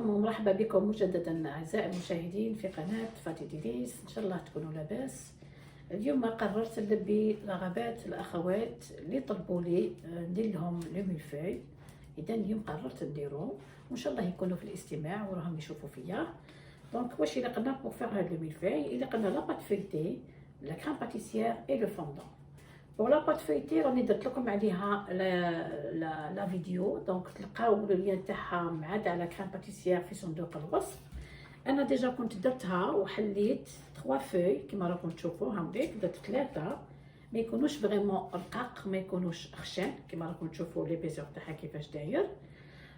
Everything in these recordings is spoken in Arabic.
عليكم ومرحبا بكم مجددا أعزائي المشاهدين في قناة فاتي ديليس. إن شاء الله تكونوا لاباس. اليوم قررت نلبي رغبات الأخوات اللي طلبوا لي ندير لهم لو ميلفاي. إذا اليوم قررت نديرو وإن شاء الله يكونوا في الاستماع وراهم يشوفوا فيا. دونك واش اللي قلنا بوغ فيغ هاد لو ميلفاي، اللي قلنا لا بات فيتي، لا كريم باتيسيير اي لو فوندون. بور لا بات فيتي راني درت لكم عليها لا فيديو، دونك تلقاو اللين تاعها معاد على كريم باتيسيير في صندوق الوصف. انا ديجا كنت درتها وحليت 3 فوي كيما راكم تشوفوا هاوليك، درت 3 ما يكونوش فريمون رقاق، ما يكونوش خشن كيما راكم تشوفوا لي بيزور تاعها كيفاش داير.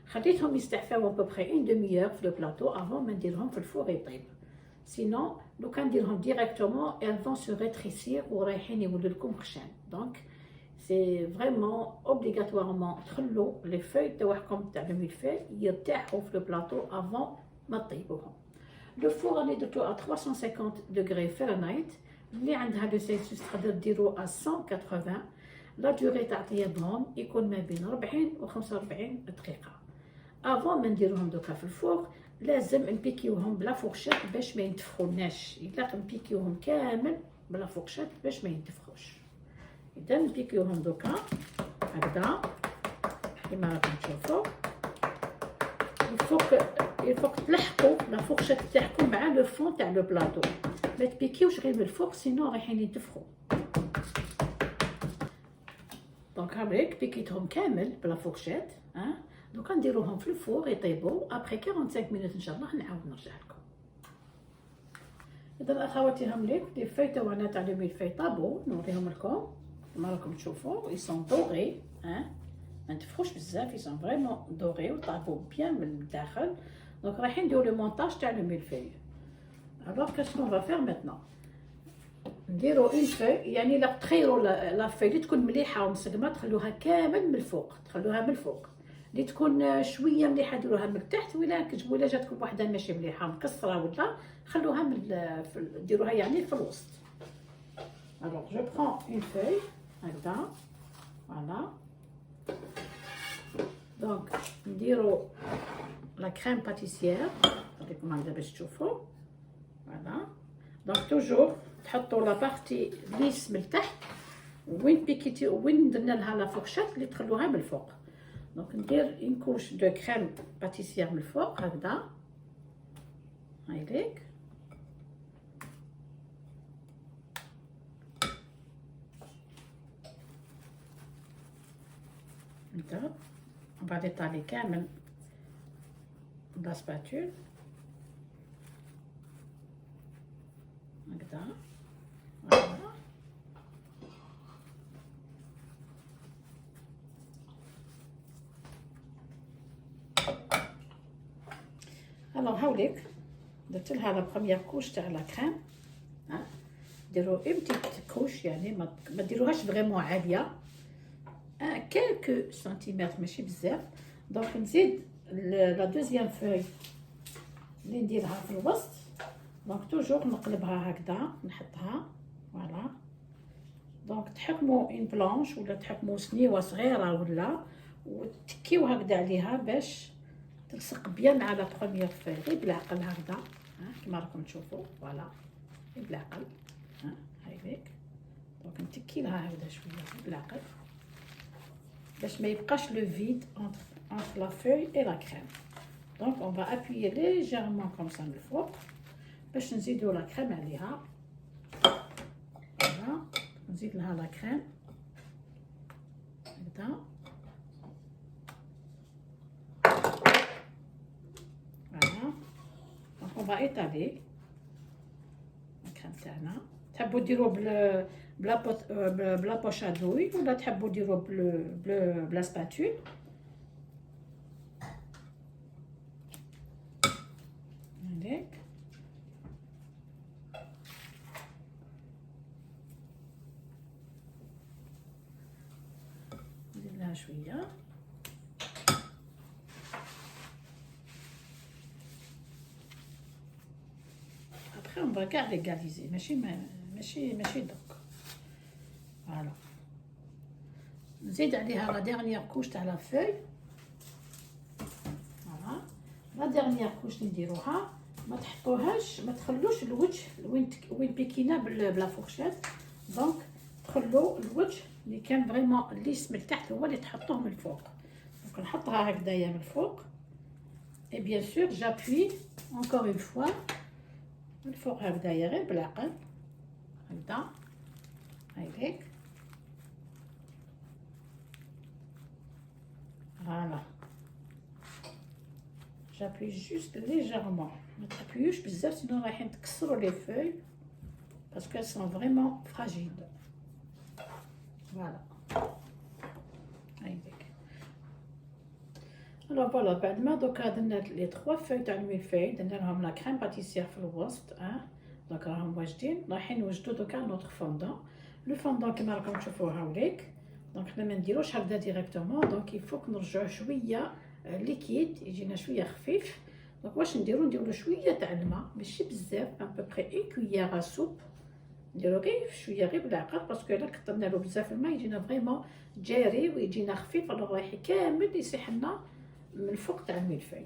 خليتهم يستعفاو بوبخي اون دومي اور في لو بلاطو افون ما نديرهم في الفور يطيب. سينون لو كان نديرهم ديريكتومون elles vont se rétrécir ورايحين يولوا لكم خشان. دونك سي فريمون اوبليغاتوارمون تخلوا لي فوي تاعكم تاع لو ميلفاي يرتاحوا في لو بلاطو افون ما طيبوهم. لو فور راني درتو ا 350 دوغري فahrenheit، اللي عندها لو سيلسيوس تقدر ديرو ا 180. لا دوري تاع طيابهم يكون ما بين 40 و 45 دقيقه. افون ما نديروهم دوكا في الفوق لازم نبيكيوهم بلا فورشيت باش ما ينتفخوناش. الا نبيكيوهم كامل بلا فورشيت باش ما ينتفخوش. اذا نبيكيوهم دوكا هكذا كيما راكم تشوفوا. الفوق تلحقوا لا فورشيت تاعكم مع لو فون تاع لو بلاطو، ما تبيكيوش غير من الفوق سينو رايحين ينتفخوا. دونك هاوليك بيكيتهم كامل بلا فورشيت. دوكا نديروهم في الفور يطيبوا ابري 45 مينوت ان شاء الله نعاود نرجع لكم. اذا اخواتي هاوليك لي فاي تاعنا تاع لو ميلفاي طابو، نوريهم لكم كما راكم تشوفوا يسون دوري. ما نتفخوش بزاف، يسون فريمون دوري وطابو بيان من الداخل. دونك رايحين نديرو لو مونتاج تاع لو ميلفاي. الوغ كاسكو فا فير ميتنون نديرو اون فوي، يعني لا تخيروا لا فوي اللي تكون مليحه ومسقمه تخلوها كامل من الفوق، تخلوها من الفوق. اللي تكون شويه مليحه ديروها من التحت، ولا جاتكم وحده ماشي مليحه مكسره ولا خلوها من ديروها يعني في الوسط. الوغ جو برون اون فوي هكذا فوالا. دونك نديرو لا كريم باتيسيير نوريكم هكذا باش تشوفوا فوالا. دونك توجور تحطوا لا بارتي ليس من التحت، وين بيكيتي وين درنا لها لا فورشيت اللي تخلوها من الفوق. دونك ندير اون كوش دو كريم باتيسيير من الفوق هكذا هايليك. هكذا وبعد يطالي كامل بلا سباتول هكذا فوالا. الوغ هاوليك درت لها لا بروميير كوش تاع لا كريم. ديرو اون بتيت كوش، يعني ما ديروهاش فريمون عاليه، كالكو سنتيمتر ماشي بزاف. دونك نزيد لا دوزيام فوي اللي نديرها في الوسط. دونك توجور نقلبها هكذا نحطها فوالا. دونك تحكموا اون بلانش ولا تحكموا سنيوه صغيره ولا وتكيو هكذا عليها باش تلصق بيان مع لا بروميير فوي، غير بالعقل هكذا كيما راكم تشوفوا فوالا، غير بالعقل هايليك. دونك نتكي لها هكذا شويه بالعقل باش ما يبقاش لو فيد entre la feuille et la crème. Donc on va appuyer légèrement comme ça من الفوق باش نزيدو لا كريم عليها فوالا. نزيد لها لا كريم هكذا فوالا. دونك on va étaler لا كريم تاعنا. تحبوا ديروا بلا بوش ادوي ولا تحبوا ديروا بلا سباتول هذيك. ندير لها شويه ابخي اون فا كاع ليغاليزي، ماشي دوك فوالا. نزيد عليها لا ديرنيير كوش تاع لا فوي فوالا. لا ديرنيير كوش اللي نديروها ما تحطوهاش، ما تخلوش الوجه وين بيكينا بلا فورشيت. دونك تخلو الوجه اللي كان فريمون الليس من التحت هو اللي تحطوه من الفوق. دونك نحطها هكذايا من الفوق. اي بيان سور جابوي اونكور اون فوا من الفوق هكذايا غير بالعقل هكذا هايليك. فوالا جابوي جوست ليجيرمون، ما تابيوش بزاف سينو رايحين تكسروا لي فوي باسكو elles sont vraiment fragiles. فوالا هايليك. الوغ فوالا بعد ما دوكا درنا لي 3 فوي تاع الميلفاي، درنا لهم لا كريم باتيسيير في الوسط. دونك راهم واجدين، رايحين نوجدو دوكا نوتر فوندون. لو فوندون كيما راكم تشوفوه هاوليك. دونك حنا ما نديروش هكذا ديريكتومون، دونك يفوك نرجعوه شويه ليكيد يجينا شويه خفيف. دونك واش نديرو شويه تاع الماء ماشي بزاف، ابوبري اون كويير سوب نديرو غير شويه غير بالعقل باسكو الا كثرنا له بزاف الماء يجينا فريمون جاري ويجينا خفيف، الوغ رايح كامل يسيح لنا من الفوق تاع الميلفاي.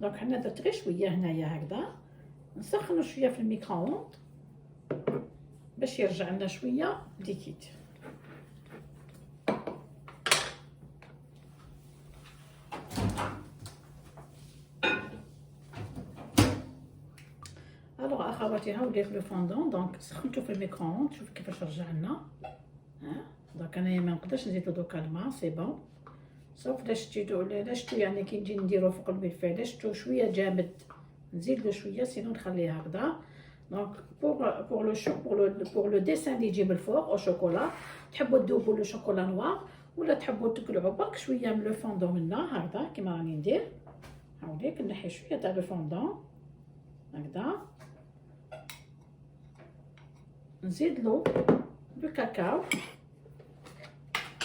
دونك حنا درت غير شويه هنايا هكذا، نسخنو شويه في الميكرووند باش يرجع لنا شويه ليكيد. الوغ اخواتي هاوليك لو فوندون. دونك سخنتو في الميكرووند، شوف كيفاش رجع لنا. دونك انايا ما نقدرش نزيدو دوكا الماء سي بون، صوف لا شتو يعني كي نجي نديرو فوق الملفاي لا شتو شويه جامد نزيد له شويه، سينو نخليه هكذا. دونك بور لو ديسان اللي يجي بالفوق او شوكولا، تحبوا تذوبوا لو شوكولا نوار ولا تحبوا تقلعوا برك شويه من لو فوندون منا هكذا كيما راني ندير. هاوليك نحي شويه تاع لو فوندون هكذا، نزيد له لو كاكاو.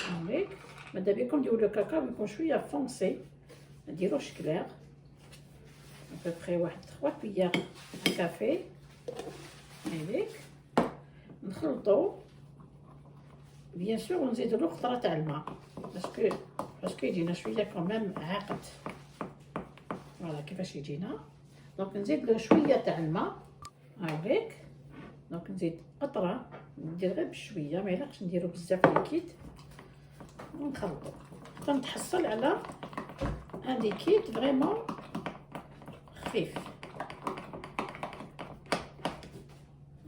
هاوليك ماذا بيكم ديروا لو كاكاو يكون شويه فونسي، ما ديروش كلير. ابوبري واحد 3 كويير كافي هاذيك. نخلطو بيان سور ونزيدو له قطره تاع الماء باسكو يجينا شويه كوميم عاقد. فوالا كيفاش يجينا. دونك نزيد له شويه تاع الماء هاذيك. دونك نزيد قطره، ندير غير بشويه ما يليقش نديرو بزاف ليكيد، ونخلطو حتى نتحصل على ان ليكيد فريمون خفيف.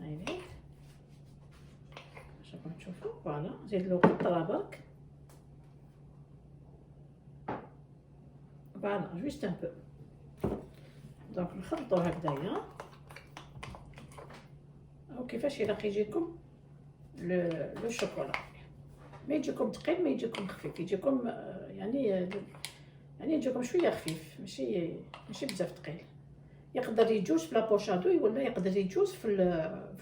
هايليك باش راكم تشوفوا. فوالا نزيد له قطره برك، فوالا جوست ان بو. دونك نخلطو هكذايا. او كيفاش يلاقي يجيكم لو شوكولا، ما يجيكم ثقيل ما يجيكم خفيف، يجيكم يعني يجيكم شويه خفيف، ماشي بزاف ثقيل. يقدر يجوز في لابوشادوي ولا يقدر يجوز في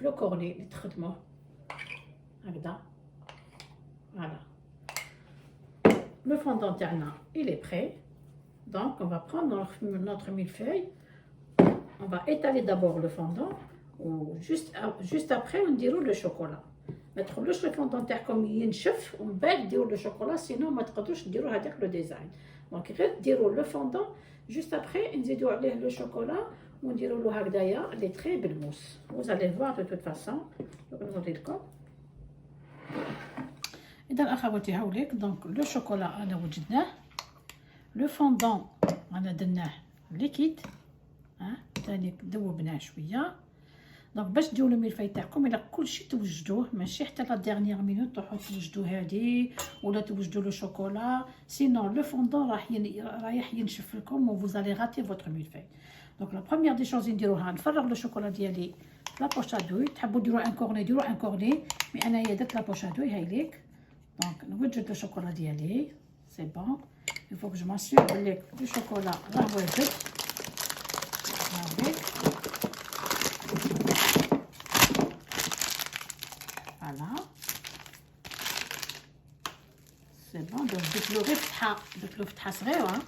لو كورني اللي تخدموه هكذا. فوالا لو فوندون تاعنا il est prêt. Donc on va prendre notre millefeuille, on va étaler d'abord le fondant ou juste après on نديرو لو شوكولا. ما تخلوش لو فوندون تاعكم ينشف ومن بعد ديروا لو شوكولا، سينو ما تقدروش ديروا هذاك لو ديزاين. دونك غير ديروا لو فوندون جوست ابري نزيدوا عليه لو شوكولا ونديروا له هكذايا لي تري بالموس. vous allez voir de toute façon. نوري لكم. اذا اخواتي هاوليك دونك لو شوكولا انا وجدناه، لو فوندون انا درناه ليكيد ثاني ذوبناه شويه. دونك باش ديروا الملفاي تاعكم الى كلشي توجدوه، ماشي حتى لا ديرنيير مينوت تروحوا توجدوا هادي ولا توجدوا لو شوكولا، سينون لو فوندون رايح ينشف لكم و vous allez rater votre ملفاي. دونك لا بروميير دي شوز نديروها نفرغ لو شوكولا ديالي لا بوشادوي. تحبوا ديروا ان كورني ديروا ان كورني، مي انايا درت لا بوشادوي هايليك. دونك نوجد لو شوكولا ديالي سي بون. il faut que je m'assure بلي لو شوكولا راه واجد هايليك. فوالا سي بون. دونك درت له غير فتحه صغيره.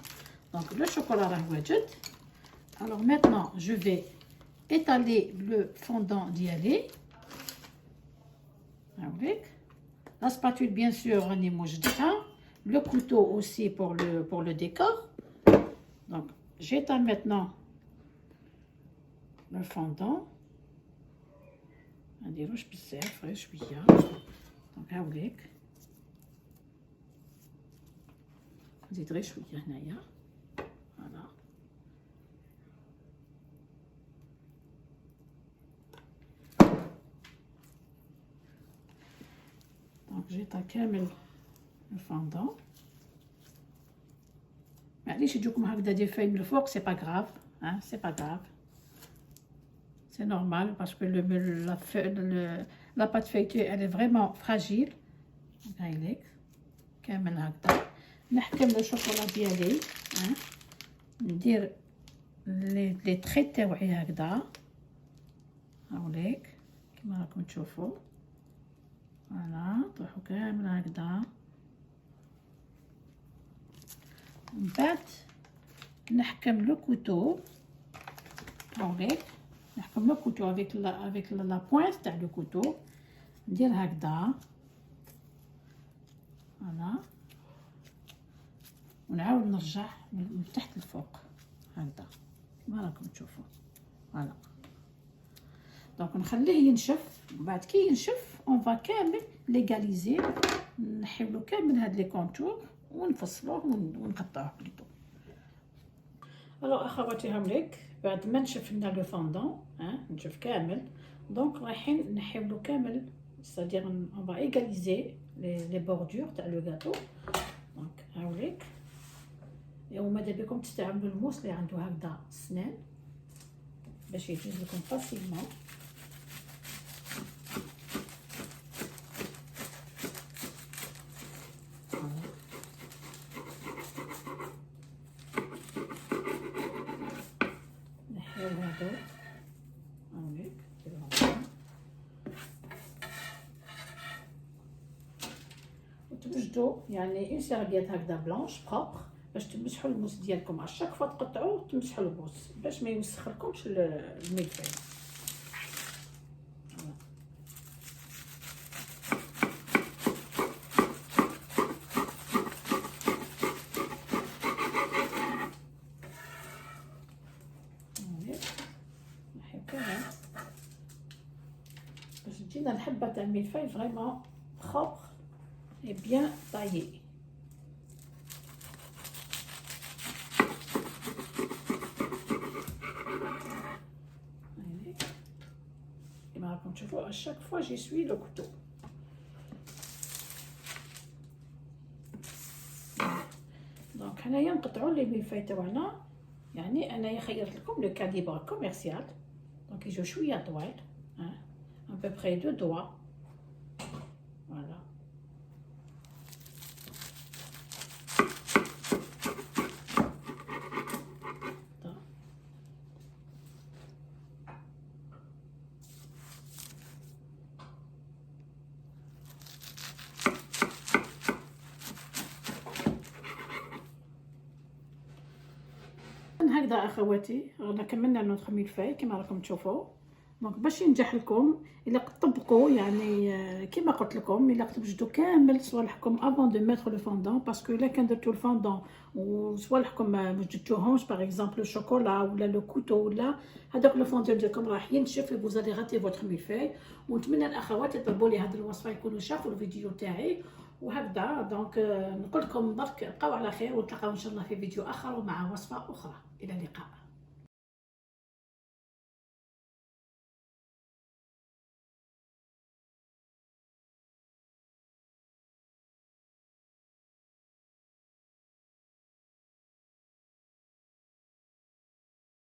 دونك لو شوكولا راه واجد. alors maintenant je vais étaler le fondant ديالي هاوليك. la spatule bien sûr راني موجدتها، le couteau aussi pour le décor. donc j'étale maintenant le fondant. ما نديروش بزاف، غير شويه. دونك هاوليك نزيد غير شويه هنايا. فوالا دونك جيطال كامل الفondant. معليش يجوكم هكذا دي فاي من الفوق، سي با غراف، ها سي با غراف، سي نورمال باسكو لا بات فايتي الي فريمون فراجيل. هايليك كامل هكذا. نحكم لو شوكولا ديالي، ها ندير لي تري تاوعي هكذا. هاوليك كيما راكم تشوفوا. فوالا طيحوا كامل هكذا. من بعد نحكم لو كوتو. هاوليك نحكم لو كوتو افيك لا بوينت تاع لو كوتو. ندير هكذا. فوالا ونعاود نرجع من تحت لفوق هكذا كما راكم تشوفوا. فوالا دونك نخليه ينشف. بعد كي ينشف اون فا كامل ليغاليزي، نحيولو كامل هاد لي كونتور ونفصلوه ونقطعوه بليتو. الوغ اخواتي هاوليك بعد ما نشف لنا لو فوندون، نشف كامل. دونك رايحين نحيولو كامل، c'est-à-dire on va égaliser les bordures تاع لو غاتو. دونك هاوليك وماذا بكم تستعملوا الموس اللي عنده هكذا سنان باش يجوز لكم فاسيلمون. نحيو هادو هاوليك نديروهم هكا وتوجدوا يعني اون سيرفيات هكذا بلونش بروبر باش تمسحوا الموس ديالكم. اشاك فوا تقطعوه تمسحوا الموس باش ما يوسخ لكمش الملفاي. نحيو كامل باش تجينا الحبه تاع الملفاي فريمون بروبر اي بيان طايي. كما راكم تشوفوا اشاك فوا جي سوي لو كوتو. دونك هنايا نقطعوا لي ملفاي تاعنا، يعني انايا خيرت لكم لو كاليبر كوميرسيال. دونك يجوا شويه طوال، ها ان بوبري دو دوا. فوالا هكذا اخواتي رانا كملنا نوتخ ميلفاي كما راكم تشوفوا. دونك باش ينجح لكم الا طبقوا يعني كما قلت لكم، الا توجدوا كامل صوالحكم افون دو ميتر لو فوندون، باسكو الا كان درتو الفوندون وصوالحكم ما وجدتوهمش باغ اكزومبل الشوكولا ولا لو كوتو ولا هذاك لو فوندون ديالكم راح ينشف وزادي غاتي فوتر ميلفاي. ونتمنى الاخوات يطلبوا لي هذه الوصفه يكونوا شافوا الفيديو تاعي وهكذا. دونك نقول لكم برك بقاو على خير ونتلاقاو ان شاء الله في فيديو اخر ومع وصفه اخرى. الى اللقاء.